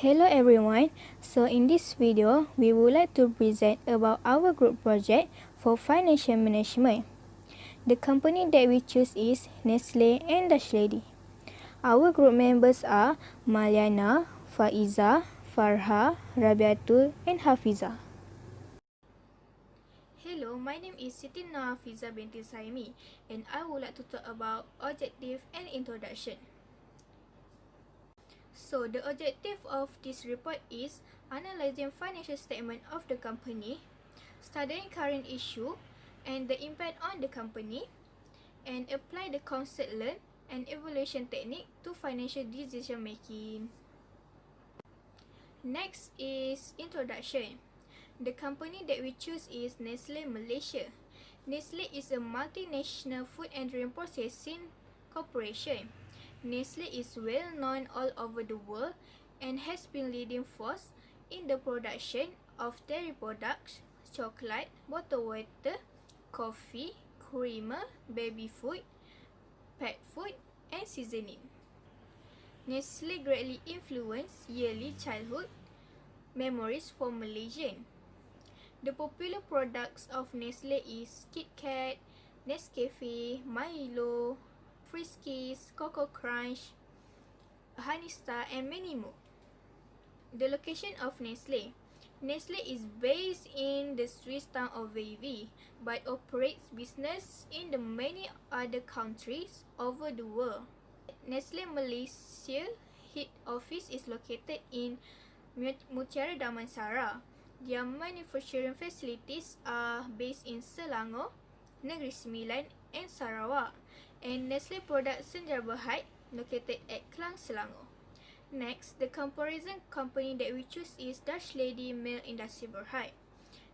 Hello everyone, so in this video, we would like to present about our group project for financial management. The company that we choose is Nestle and Dashlady. Our group members are MALYANAH, Faeeza, FARHAH, RABIATUL and HAFIZAH. Hello, my name is SITI binti SUHAIMI and I would like to talk about objective and introduction. So, the objective of this report is analyzing financial statement of the company, studying current issue and the impact on the company, and apply the concept learned and evaluation technique to financial decision making. Next is introduction. The company that we choose is Nestle Malaysia. Nestle is a multinational food and drink processing corporation. Nestle is well known all over the world and has been leading force in the production of dairy products, chocolate, bottled water, coffee, creamer, baby food, pet food, and seasoning. Nestle greatly influenced yearly childhood memories for Malaysians. The popular products of Nestle is Kit Kat, Nescafe, Milo, Friskies, Cocoa Crunch, Honey Star, and many more. The location of Nestle. Nestle is based in the Swiss town of Vevey, but operates business in the many other countries over the world. Nestle Malaysia head office is located in Mutiara Damansara. Their manufacturing facilities are based in Selangor, Negeri Sembilan, and Sarawak, and Nestle Production Berhad located at Klang, Selangor. Next, the comparison company that we choose is Dashlady Milk Industry Berhad.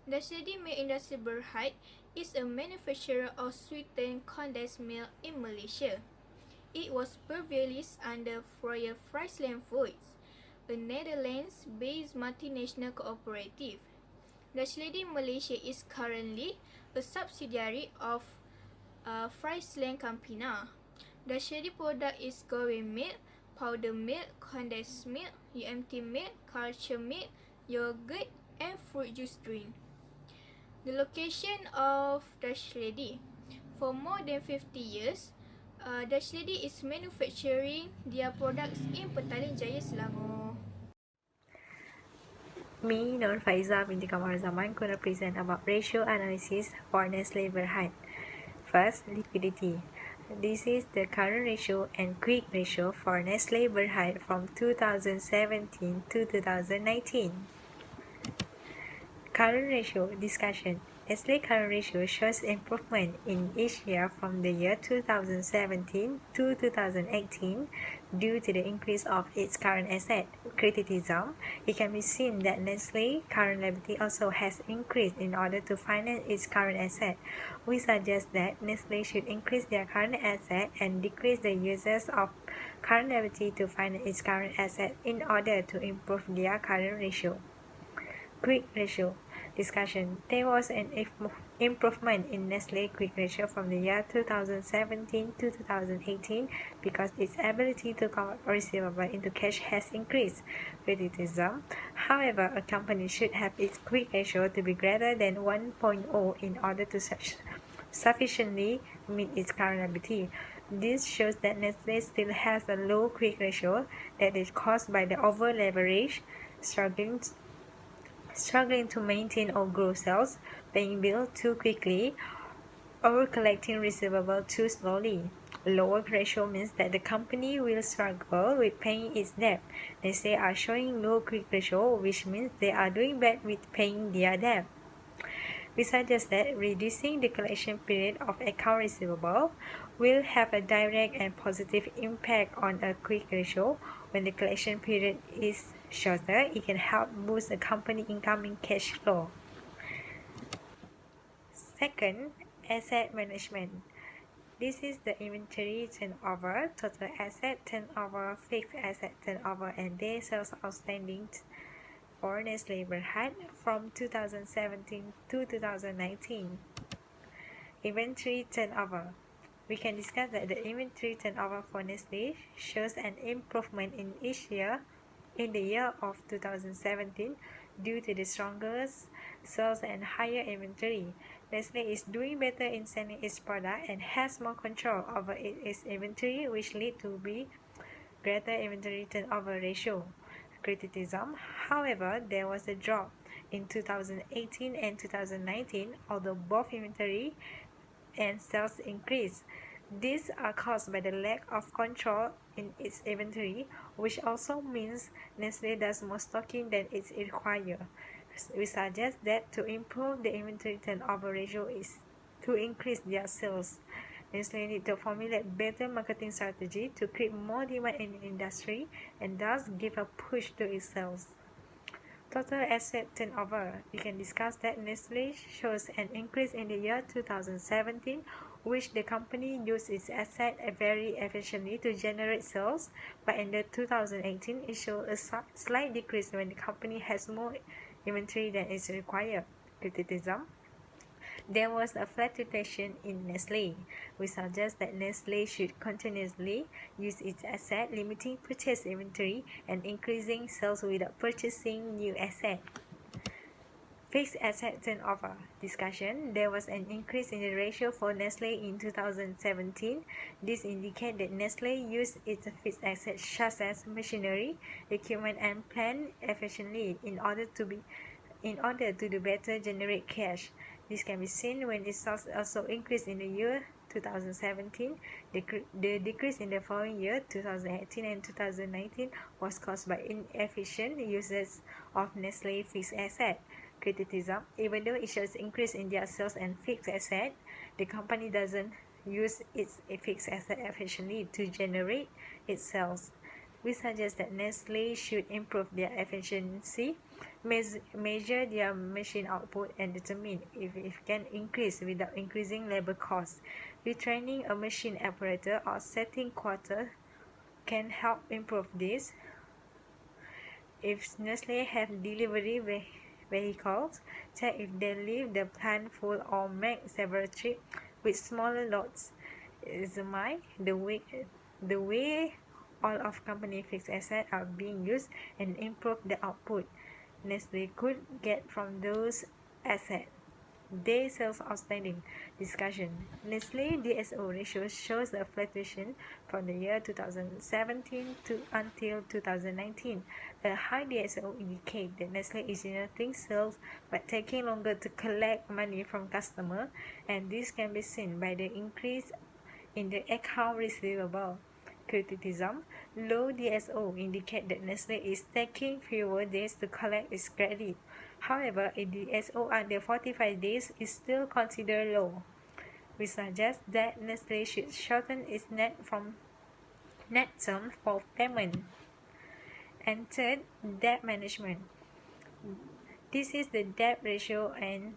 Dashlady Milk Industry Berhad is a manufacturer of sweetened condensed milk in Malaysia. It was previously under Royal Friesland Foods, a Netherlands-based multinational cooperative. Dashlady Malaysia is currently a subsidiary of Friesland Campina. Dashlady product is growing milk, powder milk, condensed milk, UMT milk, culture milk, yogurt, and fruit juice drink. The location of Dashlady. For more than 50 years, Dashlady is manufacturing their products in Petaling Jaya, Selangor. Me, Noor Faeeza binti ZAMAN, gonna present about ratio analysis for Nestle Berhad. First, liquidity. This is the current ratio and quick ratio for Nestle Berhad from 2017 to 2019. Current ratio discussion. Nestle current ratio shows improvement in each year from the year 2017 to 2018 due to the increase of its current asset. Criticism. It can be seen that Nestle current liability also has increased in order to finance its current asset. We suggest that Nestle should increase their current asset and decrease the uses of current liability to finance its current asset in order to improve their current ratio. Quick ratio discussion. There was an improvement in Nestle quick ratio from the year 2017 to 2018 because its ability to convert receivable into cash has increased. Criticism. However, a company should have its quick ratio to be greater than 1.0 in order to sufficiently meet its current liability. This shows that Nestle still has a low quick ratio that is caused by the over-leverage, struggling to maintain or grow sales, paying bills too quickly, or collecting receivables too slowly. Lower ratio means that the company will struggle with paying its debt. They are showing low quick ratio, which means they are doing bad with paying their debt. We suggest that reducing the collection period of account receivable will have a direct and positive impact on a quick ratio. When the collection period is shorter, it can help boost the company incoming cash flow. Second, asset management. This is the inventory turnover, total asset turnover, fixed asset turnover, and days sales outstanding for Nestle Berhad from 2017 to 2019. Inventory turnover. We can discuss that the inventory turnover for Nestle shows an improvement in each year in the year of 2017 due to the stronger sales and higher inventory. Nestle is doing better in selling its product and has more control over its inventory, which lead to be greater inventory turnover ratio. Criticism. However, there was a drop in 2018 and 2019, although both inventory and sales increased. These are caused by the lack of control in its inventory, which also means Nestle does more stocking than is required. We suggest that to improve the inventory turnover ratio is to increase their sales. Nestle need to formulate better marketing strategy to create more demand in the industry and thus give a push to its sales. Total asset turnover. We can discuss that Nestle shows an increase in the year 2017, which the company used its asset very efficiently to generate sales, but in the 2018 it showed a slight decrease when the company has more inventory than is required. Criticism. There was a fluctuation in Nestle. We suggest that Nestle should continuously use its asset, limiting purchase inventory and increasing sales without purchasing new asset. Fixed asset turnover. Discussion. There was an increase in the ratio for Nestle in 2017. This indicates that Nestle used its fixed assets such as machinery, equipment and plant efficiently in order to do better generate cash. This can be seen when its sales also increased in the year 2017. The decrease in the following year, 2018 and 2019, was caused by inefficient uses of Nestle fixed asset. Criticism. Even though it shows increase in their sales and fixed asset, the company doesn't use its fixed asset efficiently to generate its sales. We suggest that Nestle should improve their efficiency, measure their machine output, and determine if it can increase without increasing labor costs. Retraining a machine operator or setting quota can help improve this. If Nestle have delivery vehicles, check if they leave the plant full or make several trips with smaller loads. Examine the way all of company fixed assets are being used and improve the output Nestle could get from those assets. Day sales outstanding. Discussion. Nestle DSO ratio shows a fluctuation from the year 2017 until 2019. A high DSO indicates that Nestle is generating sales but taking longer to collect money from customers, and this can be seen by the increase in the account receivable. Criticism. Low DSO indicate that Nestle is taking fewer days to collect its credit. However, a DSO under 45 days is still considered low. We suggest that Nestle should shorten its net term for payment. And third, debt management. This is the debt ratio and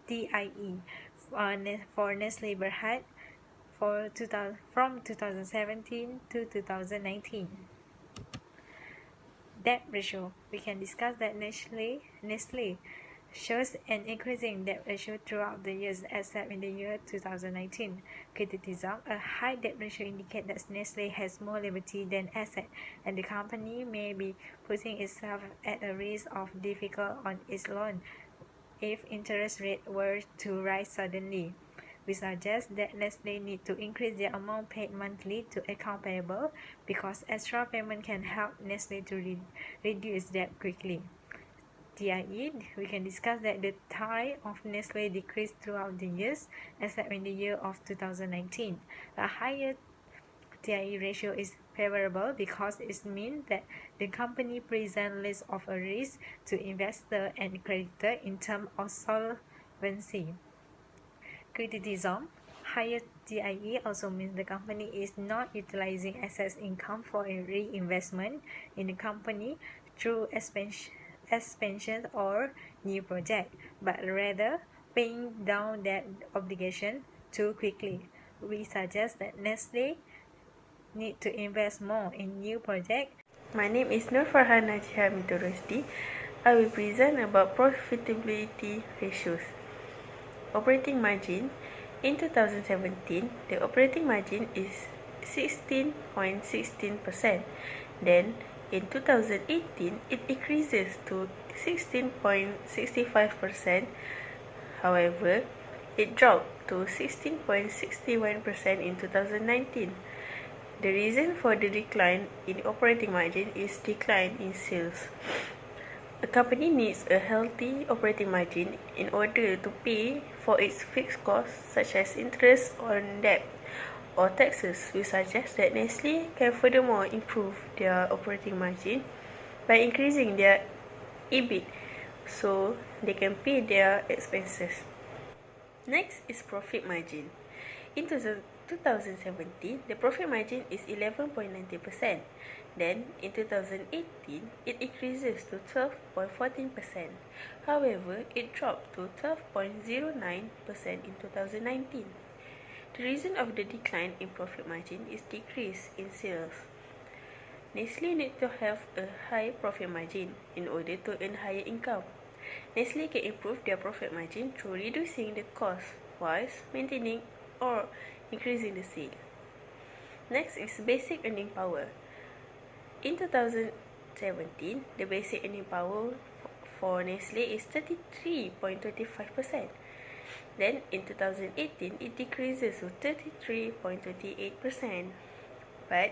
DIE for Nestle Berhad from 2017 to 2019. Debt ratio. We can discuss that Nestle shows an increasing debt ratio throughout the years except in the year 2019. Criticism. A high debt ratio indicates that Nestle has more liability than asset, and the company may be putting itself at a risk of default on its loan if interest rates were to rise suddenly. We suggest that Nestle need to increase the amount paid monthly to account payable because extra payment can help Nestle to reduce debt quickly. TIE, we can discuss that the tie of Nestle decreased throughout the years except in the year of 2019. A higher TIE ratio is favorable because it means that the company presents less of a risk to investor and creditor in terms of solvency. Criticism. Higher TIE also means the company is not utilizing excess income for a reinvestment in the company through expansion or new project, but rather paying down that obligation too quickly. We suggest that Nestle need to invest more in new projects. My name is NOOR NAJIHAH ROSDI. I will present about profitability ratios. Operating margin. In 2017, the operating margin is 16.16%. Then, In 2018, it increases to 16.65%. However, it dropped to 16.61% in 2019. The reason for the decline in operating margin is decline in sales. A company needs a healthy operating margin in order to pay for its fixed costs such as interest on debt or taxes. We suggest that Nestle can furthermore improve their operating margin by increasing their EBIT so they can pay their expenses. Next is profit margin. In 2017, the profit margin is 11.90%. Then, in 2018, it increases to 12.14%. However, it dropped to 12.09% in 2019. The reason of the decline in profit margin is decrease in sales. Nestle needs to have a high profit margin in order to earn higher income. Nestle can improve their profit margin through reducing the cost whilst maintaining or increasing the sale. Next is basic earning power. In 2017, the basic earning power for Nestle is 33.25%. Then in 2018, it decreases to 33.28%. But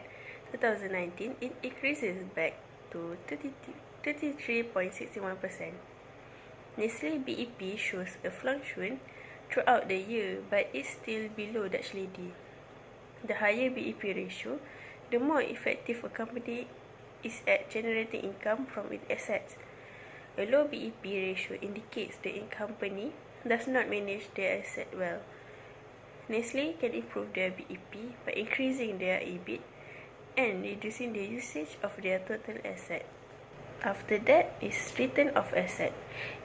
2019, it increases back to 33.61%. Nestle BEP shows a fluctuation throughout the year, but is still below Dutch Lady. The higher BEP ratio, the more effective a company is at generating income from its assets. A low BEP ratio indicates the company does not manage their asset well. Nestle can improve their BEP by increasing their EBIT and reducing the usage of their total asset. After that is return of asset.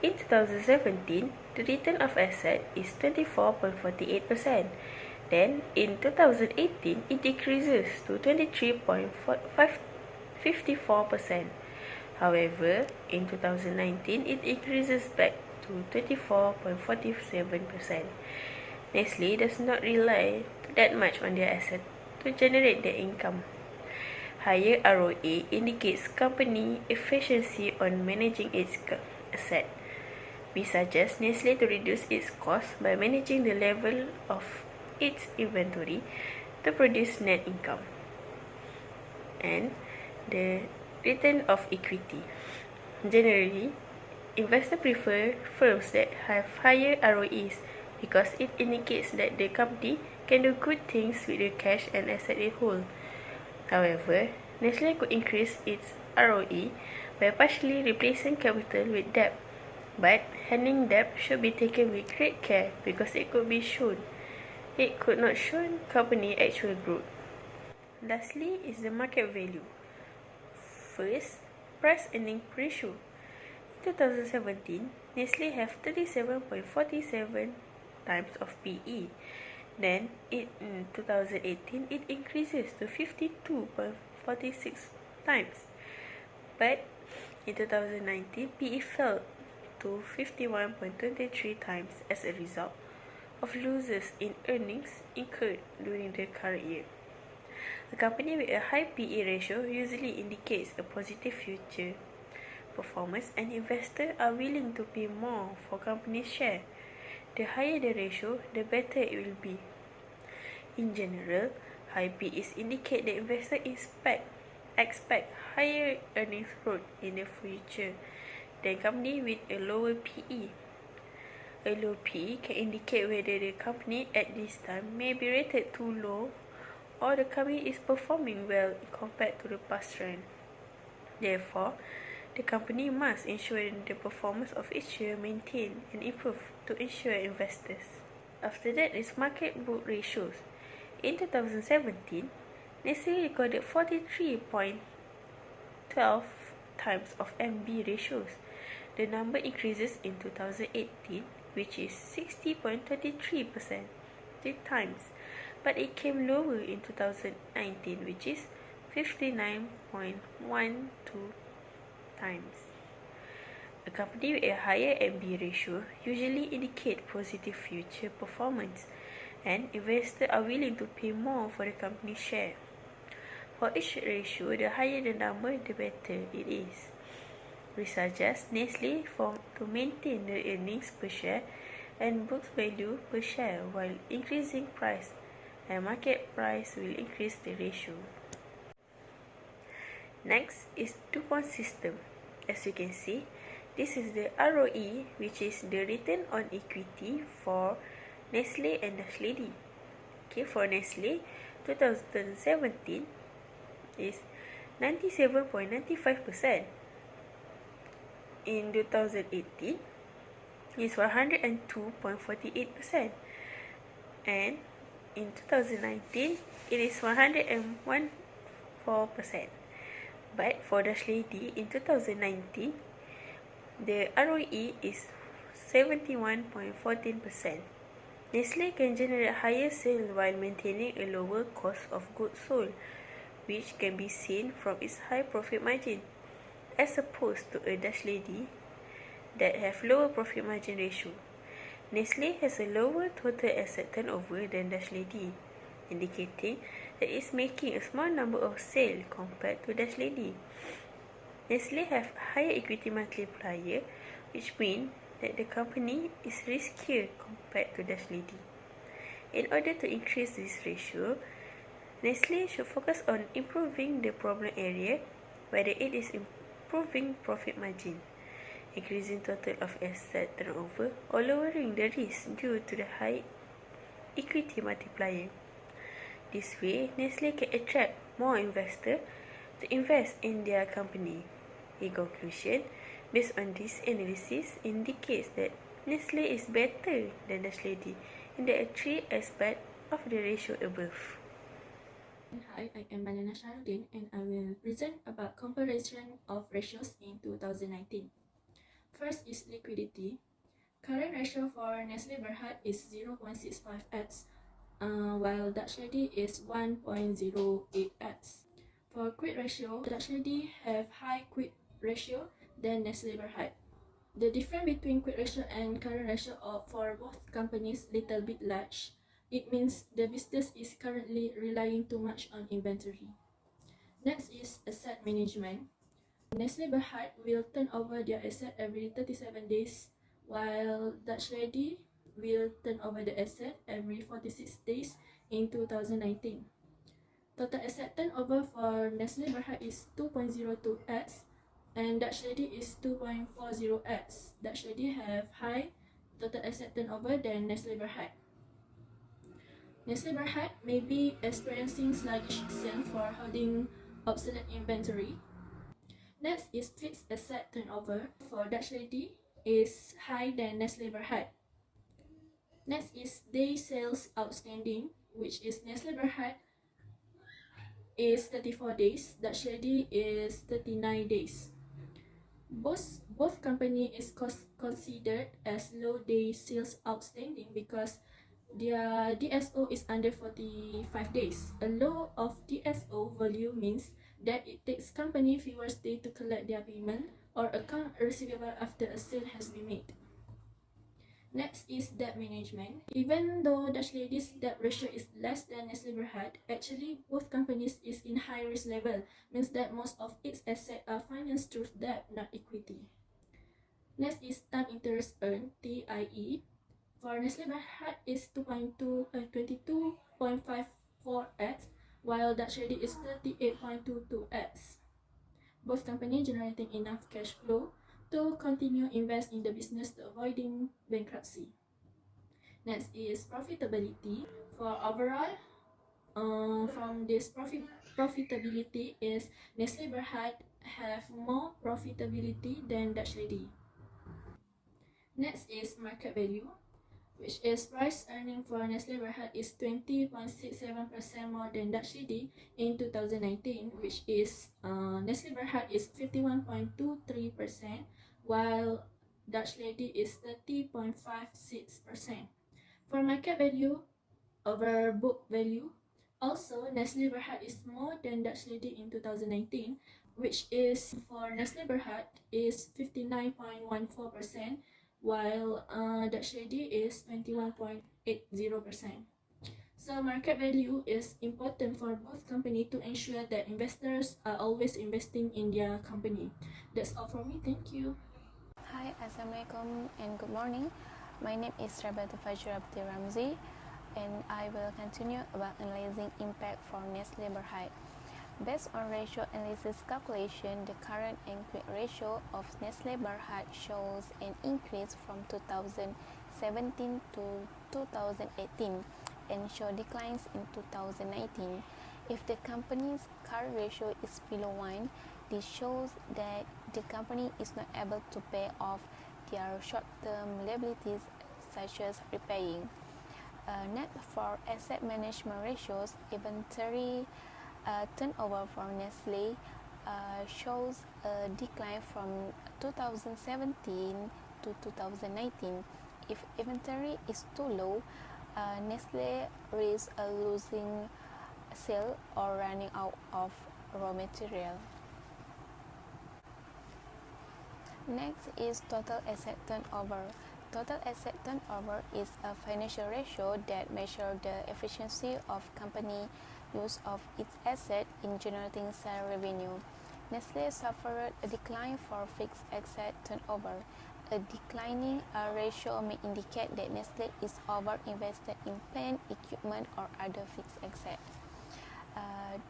In 2017, the return of asset is 24.48%. Then, in 2018, it decreases to 23.54%. However, in 2019, it increases back to 24.47%. Nestle does not rely that much on their asset to generate their income. Higher ROA indicates company efficiency on managing its asset. We suggest Nestle to reduce its cost by managing the level of its inventory to produce net income. And the return of equity. Generally, investors prefer firms that have higher ROEs because it indicates that the company can do good things with the cash and asset it holds. However, Nestle could increase its ROE by partially replacing capital with debt, but handling debt should be taken with great care because it could not show company actual growth. Lastly is the market value. First, price earning ratio. In 2017, Nestle have 37.47 times of PE. Then, in 2018, it increases to 52.46 times. But in 2019, PE fell to 51.23 times as a result of losses in earnings incurred during the current year. A company with a high PE ratio usually indicates a positive future performance, and investors are willing to pay more for company's share. The higher the ratio, the better it will be. In general, high PEs indicate that investors expect higher earnings growth in the future than company with a lower PE. A low PE can indicate whether the company at this time may be rated too low or the company is performing well compared to the past trend. Therefore, the company must ensure the performance of each year maintained and improved to ensure investors. After that is market book ratios. In 2017, Nestle recorded 43.12 times of MB ratios. The number increases in 2018, which is 60.33% times, but it came lower in 2019, which is 59.12 times. A company with a higher MB ratio usually indicates positive future performance, and investors are willing to pay more for the company's share. For each ratio, the higher the number, the better it is. We suggest Nestle to maintain the earnings per share and book value per share while increasing price, and market price will increase the ratio. Next is two-point system. As you can see, this is the ROE, which is the return on equity for Nestle and Nestle. Okay, for Nestle, 2017 is 97.95%. In 2018, is 102.48%. And in 2019, it is 101.4%. But for the lady in 2019, the ROE is 71.14%. Nestle can generate higher sales while maintaining a lower cost of goods sold, which can be seen from its high profit margin, as opposed to a Dutch lady that have lower profit margin ratio. Nestle has a lower total asset turnover than Dutch lady, indicating that it's making a small number of sales compared to Dutch lady. Nestle have higher equity multiplier, which means that the company is riskier compared to Dutch lady. In order to increase this ratio, Nestle should focus on improving the problem area, whether it is improving profit margin, increasing total of asset turnover, or lowering the risk due to the high equity multiplier. This way, Nestle can attract more investors to invest in their company. In conclusion, based on this analysis, indicates that Nestle is better than Dutch lady in the three aspects of the ratio above. Hi, I am MALYANAH SHAHARUDDIN and I will present about comparison of ratios in 2019. First is liquidity. Current ratio for Nestle Berhad is 0.65x, while Dutch lady is 1.08x. For quit ratio, Dutch lady have high quit ratio than Nestle Berhad. The difference between quit ratio and current ratio for both companies little bit large. It means the business is currently relying too much on inventory. Next is asset management. Nestle Berhad will turn over their asset every 37 days, while Dutch lady will turn over the asset every 46 days in 2019. Total asset turnover for Nestle Berhad is 2.02x and Dutch lady is 2.40x. Dutch lady have high total asset turnover than Nestle Berhad. Nestle Berhad may be experiencing sluggish sales for holding obsolete inventory. Next is fixed asset turnover for Dutch lady is higher than Nestle Berhad. Next is day sales outstanding, which is Nestle Berhad is 34 days, Dutch lady is 39 days. Both company is considered as low day sales outstanding because their DSO is under 45 days. A low of DSO value means that it takes company fewer days to collect their payment or account receivable after a sale has been made. Next is debt management. Even though Dutch lady's debt ratio is less than Nestle Berhad, actually both companies is in high risk level, means that most of its assets are financed through debt, not equity. Next is time interest earned, TIE. For Nestle Berhad is 22.54x, while Dutch lady is 38.22x. Both companies generating enough cash flow to continue invest in the business to avoiding bankruptcy. Next is profitability. For overall, from this profitability is Nestle Berhad have more profitability than Dutch lady. Next is market value, which is price earning for Nestle Berhad is 20.67% more than Dutch lady in 2019, which is Nestle Berhad is 51.23%, while Dutch lady is 30.56%. For market value over book value, also Nestle Berhad is more than Dutch lady in 2019, which is for Nestle Berhad is 59.14%, while Dutch lady is 21.80%. So market value is important for both companies to ensure that investors are always investing in their company. That's all from me. Thank you. Hi, Assalamualaikum and good morning. My name is RABIATUL RAMZI and I will continue about analyzing impact for Nestle Berhad. Based on ratio analysis calculation, the current and quick ratio of Nestle Berhad shows an increase from 2017 to 2018 and show declines in 2019. If the company's current ratio is below 1, this shows that the company is not able to pay off their short-term liabilities such as repaying. Net for asset management ratios, inventory turnover for Nestle shows a decline from 2017 to 2019. If inventory is too low, Nestle risks losing sale or running out of raw material. Next is total asset turnover. Total asset turnover is a financial ratio that measures the efficiency of company use of its asset in generating sale revenue. Nestle suffered a decline for fixed asset turnover. A declining ratio may indicate that Nestle is over-invested in plant, equipment, or other fixed assets.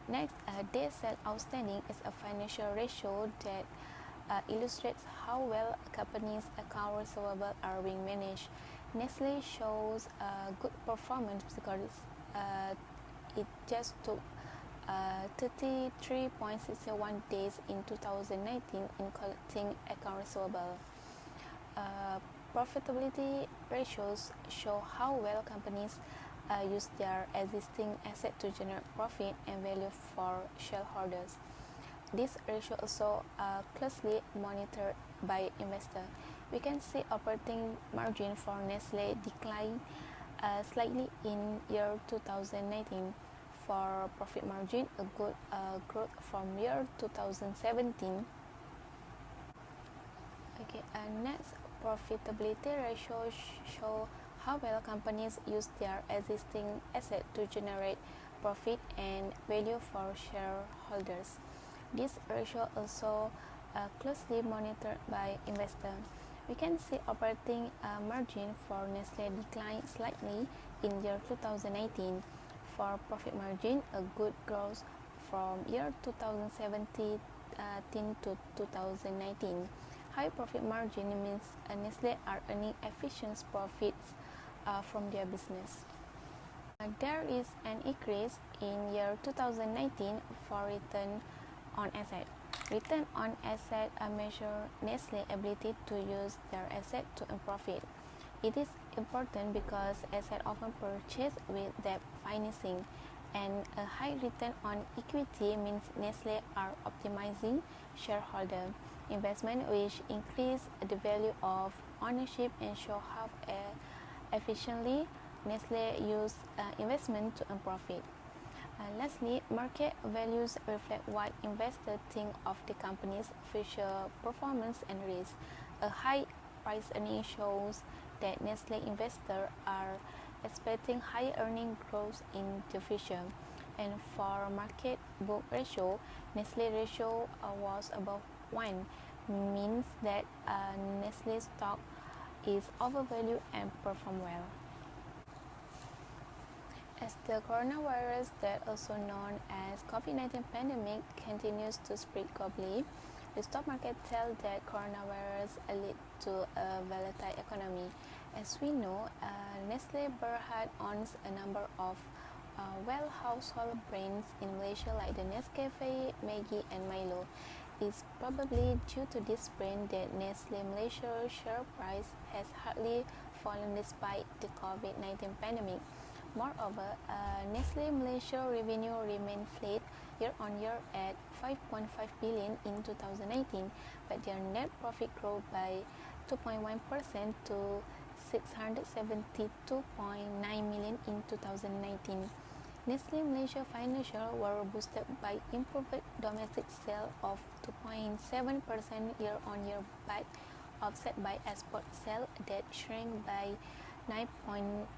Next, day sales outstanding is a financial ratio that illustrates how well a company's account receivable are being managed. Nestle shows good performance because it just took 33.61 days in 2019 in collecting account receivable. Profitability ratios show how well companies use their existing asset to generate profit and value for shareholders. This ratio also closely monitored by investors. We can see operating margin for Nestle decline slightly in year 2019. For profit margin, a good growth from year 2017. Next, profitability ratios show how well companies use their existing asset to generate profit and value for shareholders. This ratio also closely monitored by investors. We can see operating margin for Nestle decline slightly in year 2018. For profit margin, a good growth from year 2017 to 2019. High profit margin means Nestle are earning efficient profits from their business. There is an increase in year 2019 for return on asset. Return on asset measure Nestle's ability to use their asset to earn profit. It is important because assets often purchased with debt financing, and a high return on equity means Nestle are optimizing shareholder investment, which increase the value of ownership and show how efficiently Nestle use investment to earn profit. Lastly, market values reflect what investors think of the company's future performance and risk. A high price earning shows that Nestle investors are expecting high earning growth in the future. And for market book ratio, Nestle ratio was above 1, means that Nestle stock is overvalued and perform well. As the coronavirus, that also known as COVID-19 pandemic, continues to spread globally, the stock market tells that coronavirus lead to a volatile economy. As we know, Nestle Berhad owns a number of well household brands in Malaysia like the Nescafe, Maggi, and Milo. It's probably due to this brand that Nestle Malaysia share price has hardly fallen despite the COVID-19 pandemic. Moreover, Nestle Malaysia revenue remained flat year-on-year at 5.5 billion in 2018, but their net profit grew by 2.1% to 672.9 million in 2019. Nestle Malaysia financials were boosted by improved domestic sales of 2.7% year-on-year, but offset by export sales that shrank by 9.8%.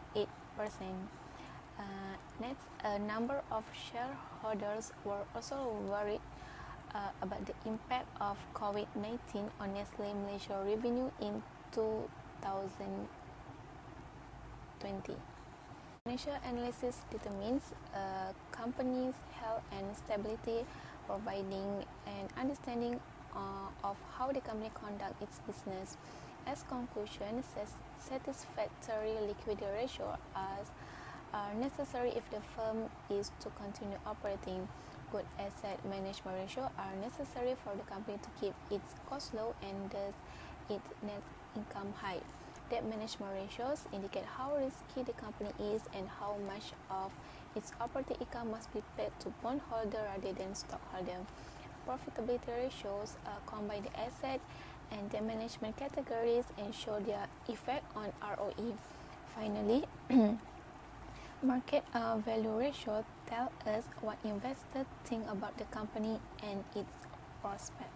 Next, a number of shareholders were also worried about the impact of COVID-19 on Nestle Malaysia revenue in 2020. Financial analysis determines a company's health and stability, providing an understanding of how the company conducts its business. As conclusion, satisfactory liquidity ratio are necessary if the firm is to continue operating. Good asset management ratio are necessary for the company to keep its costs low and thus its net income high. Debt management ratios indicate how risky the company is and how much of its operating income must be paid to bondholder rather than stockholder. Profitability ratios combine the asset and debt management categories and show their effect on ROE. Finally, market value ratio tell us what investors think about the company and its prospect.